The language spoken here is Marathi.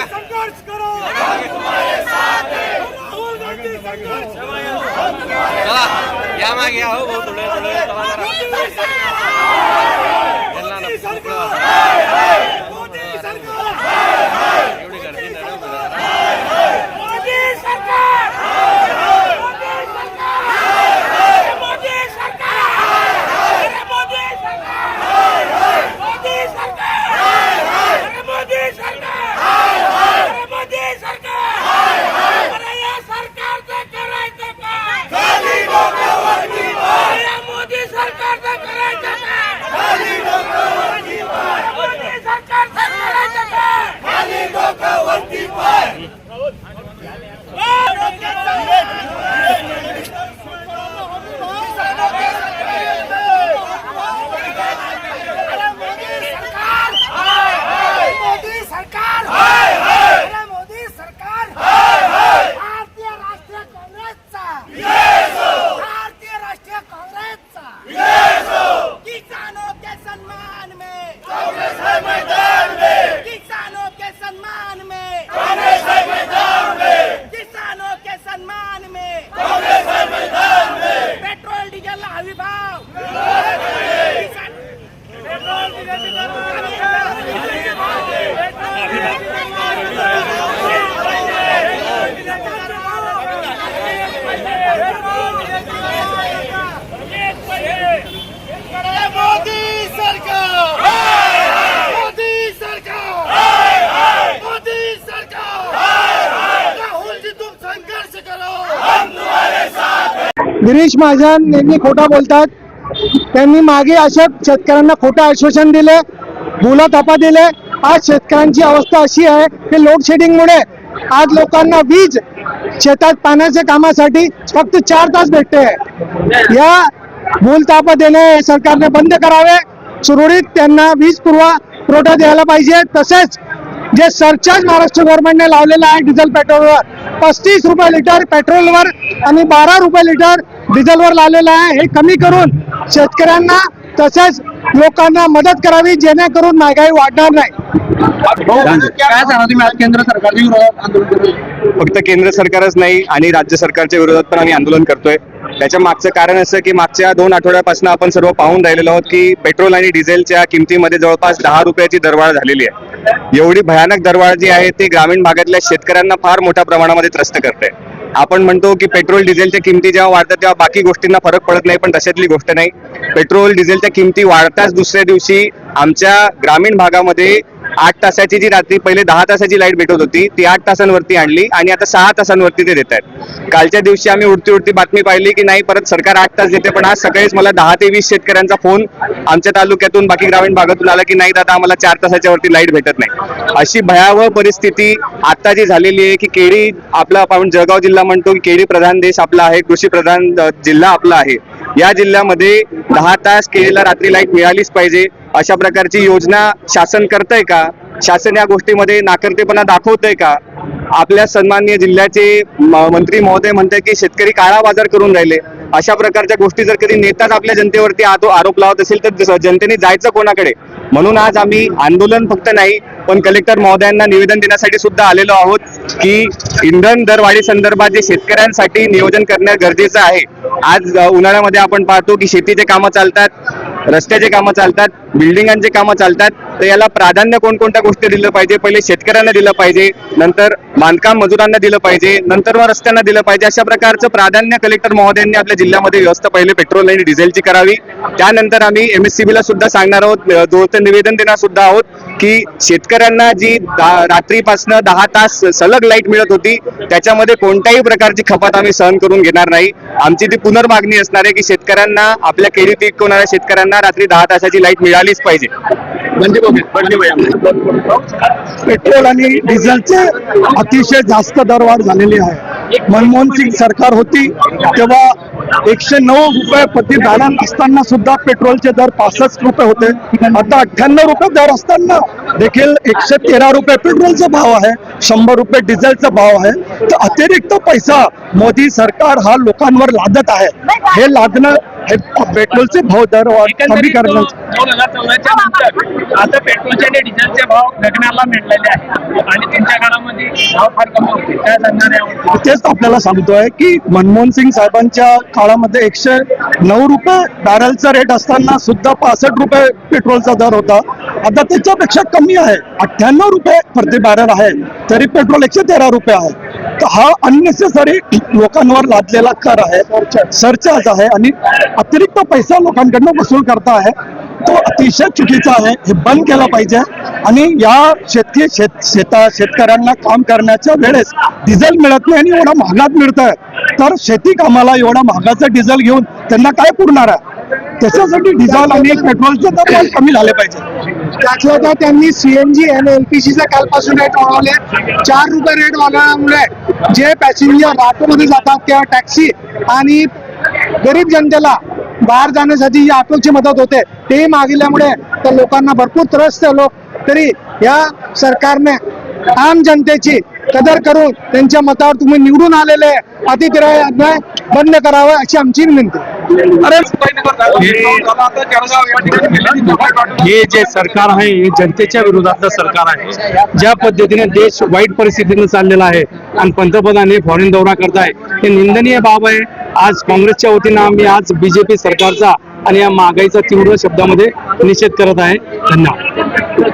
संघर्ष करो, चला या मागे या हो थोडे एवढी गर्दी गिरीश महाजन यांनी खोटा बोलतात। त्यांनी मागे अशा शेतकऱ्यांना खोटं आश्वासन दिले, भूलथापा दिले। आज शेतकऱ्यांची अवस्था अशी आहे की लोडशेडिंगमुळे आज लोकांना वीज शेतात पाण्याच्या कामासाठी फक्त 4 तास भेटते। या भूलथापा देणे सरकारने बंद करावे, सुरळीत त्यांना वीज पुरवठा द्यायला पाहिजे। तसेच जे सरचार्ज महाराष्ट्र गव्हर्नमेंटने लावलेला आहे डिझेल पेट्रोलवर 35 रुपये लिटर पेट्रोलवर आणि 12 रुपये लिटर डिझेलवर लावलेला आहे, हे कमी करून शेतकऱ्यांना तसेच लोकांना मदत करावी, जेणेकरून महागाई वाढणार नाही। काय सांगा तुम्ही आज केंद्र सरकारच्या विरोधात आंदोलन करतोय? फक्त केंद्र सरकारच नाही आणि राज्य सरकारच्या विरोधात पण आम्ही आंदोलन करतोय। त्याच्या मागचं कारण असं की मागच्या 2 आठवड्यापासून आपण सर्व पाहून राहिलेलो आहोत की पेट्रोल आणि डिझेलच्या किमतीमध्ये जवळपास 10 रुपयाची दरवाढ झालेली आहे। एवढी भयानक दरवाढ जी आहे ती ग्रामीण भागातल्या शेतकऱ्यांना फार मोठ्या प्रमाणामध्ये त्रस्त करते। आपण म्हणतो की पेट्रोल डिझेलच्या किमती जेव्हा वाढतात तेव्हा बाकी गोष्टींना फरक पडत नाही, पण तशातली गोष्ट नाही। पेट्रोल डिझेलच्या किमती वाढताच दुसऱ्या दिवशी आमच्या ग्रामीण भागामध्ये 8 तासाची जी रात्री पहिले 10 तासाची लाईट भेटत होती ती 8 तासांवरती आणली आणि आता 6 तासांवरती ते देत आहेत। कालच्या दिवशी आम्ही उडती बातमी पाहिली की नाही परत सरकार 8 तास देते, पण आज सकाळीच मला 10 ते 20 शेतकऱ्यांचा फोन आमच्या तालुक्यातून बाकी ग्रामीण भागातून आला की नाही दादा आम्हाला 4 तासाच्या वरती लाईट भेटत नाही। अशी भयावह परिस्थिती आता जी झालेली आहे की केळी आपला आपण जळगाव जिल्हा म्हणतो की केळी प्रधान देश आपला आहे, कृषी प्रधान जिल्हा आपला आहे। या जिल्ह्यामध्ये 10 तास केळीला रात्री लाईट मिळालीच पाहिजे अशा प्रकारची योजना शासन करतंय का? शासन या गोष्टीमध्ये नाकर्तेपणा दाखवतंय का? आपल्या सन्माननीय जिल्ह्याचे मंत्री महोदय म्हणतात की शेतकरी काळा बाजार करून राहिले। अशा प्रकारच्या गोष्टी जर कधी नेताच आपल्या जनतेवरती आरोप लावत असेल तर जनतेने जायचं कोणाकडे? म्हणून आज आम्ही आंदोलन फक्त नाही पण कलेक्टर महोदयांना निवेदन देण्यासाठी सुद्धा आलेलो आहोत की इंधन दरवाढी संदर्भात जे शेतकऱ्यांसाठी नियोजन करणे गरजेचं आहे। आज उन्हाळ्यामध्ये आपण पाहतो की शेतीचे कामं चालतात, रस्त्याचे कामं चालतात, बिल्डिंगांचे कामं चालतात, तर याला प्राधान्य कोणकोणत्या गोष्टी दिलं पाहिजे? पहिले शेतकऱ्यांना दिलं पाहिजे, नंतर बांधकाम मजुरांना दिलं पाहिजे, नंतर मग रस्त्यांना दिलं पाहिजे। अशा प्रकारचं प्राधान्य कलेक्टर महोदयांनी आपल्या जिल्ह्यामध्ये व्यवस्था पहिले पेट्रोल आणि डिझेलची करावी। त्यानंतर आम्ही MSCB ला सुद्धा सांगणार आहोत, दोन निवेदन देणार सुद्धा आहोत की शेतकऱ्यांना जी रात्रीपासून 10 तास सलग लाईट मिळत होती त्याच्यामध्ये कोणत्याही प्रकारची खपात आम्ही सहन करून घेणार नाही। आमची ती पुनर्मागणी असणार आहे की शेतकऱ्यांना आपल्या केळी पीक होणाऱ्या शेतकऱ्यांना रात्री 10 तासाची लाईट मिळालीच पाहिजे। पेट्रोल आणि डिझेलचे अतिशय जास्त दरवाढ झालेली आहे। मनमोहन सिंग सरकार होती तेव्हा 109 रुपये प्रति बॅलन्स असताना सुद्धा पेट्रोलचे दर 65 रुपये होते। आता 98 रुपये दर असताना देखील 113 रुपये पेट्रोलचा भाव आहे, 100 रुपये डिझेलचा भाव आहे। तर अतिरिक्त पैसा मोदी सरकार हा लोकांवर लादत आहे। हे लादणं हे पेट्रोलचे भाव दर कमी एकंदरीत करण्याचे 2014च्या नंतर आता पेट्रोलचे आणि डिझेलचे भाव गगनाला मिळालेले आहेत आणि त्यांच्या काळामध्ये भाव फार कमी होते. काय सांगणार यावर? तेच आपल्याला सांगतोय की मनमोहन सिंग साहेबांच्या काळामध्ये 109 रुपये बॅरलचा रेट असताना सुद्धा 65 रुपये पेट्रोलचा दर होता. आता त्याच्यापेक्षा कमी आहे, 98 रुपये प्रति बॅरल आहे, तरी पेट्रोल 113 रुपये आहे. तर हा अननेसेसरी लोकांवर लादलेला कर आहे, सरचार्ज आहे आणि अतिरिक्त पैसा लोकांकडनं वसूल करता आहे. तो अतिशय चुकीचा आहे, हे बंद केलं पाहिजे. आणि या शेतकऱ्यांना काम करण्याच्या वेळेस डिझेल मिळत नाही आणि एवढा महागात मिळतंय, तर शेती कामाला एवढा महागाचं डिझेल घेऊन त्यांना काय पुरणार आहे? त्याच्यासाठी डिझेल आणि पेट्रोलचे दर पण कमी झाले पाहिजे. त्यातल्या त्यात त्यांनी सीएनजी आणि एलपीजीचा कालपासून रेट वाढवले. 4 रुपये रेट वाढवल्यामुळे जे पॅसेंजर ऑटोमध्ये जातात किंवा टॅक्सी आणि गरीब जनतेला बाहेर जाण्यासाठी जी ऑटोची मदत होते तेही मागितल्यामुळे तर लोकांना भरपूर त्रस्त झालो. तरी या सरकारने आम जनतेची कदर करून त्यांच्या मतावर तुम्ही निवडून आलेले अतिक्रय अन्याय बंद करावा अशी आमची विनंती. हे जे सरकार आहे हे जनतेच्या विरोधातलं सरकार आहे. ज्या पद्धतीने देश वाईट परिस्थितीने चाललेला आहे आणि पंतप्रधान हे फॉरेन दौरा करताय हे निंदनीय बाब आहे. आज काँग्रेसच्या वतीनं आम्ही आज बीजेपी सरकारचा आणि या महागाईचा तीव्र शब्दामध्ये निषेध करत आहे. धन्यवाद.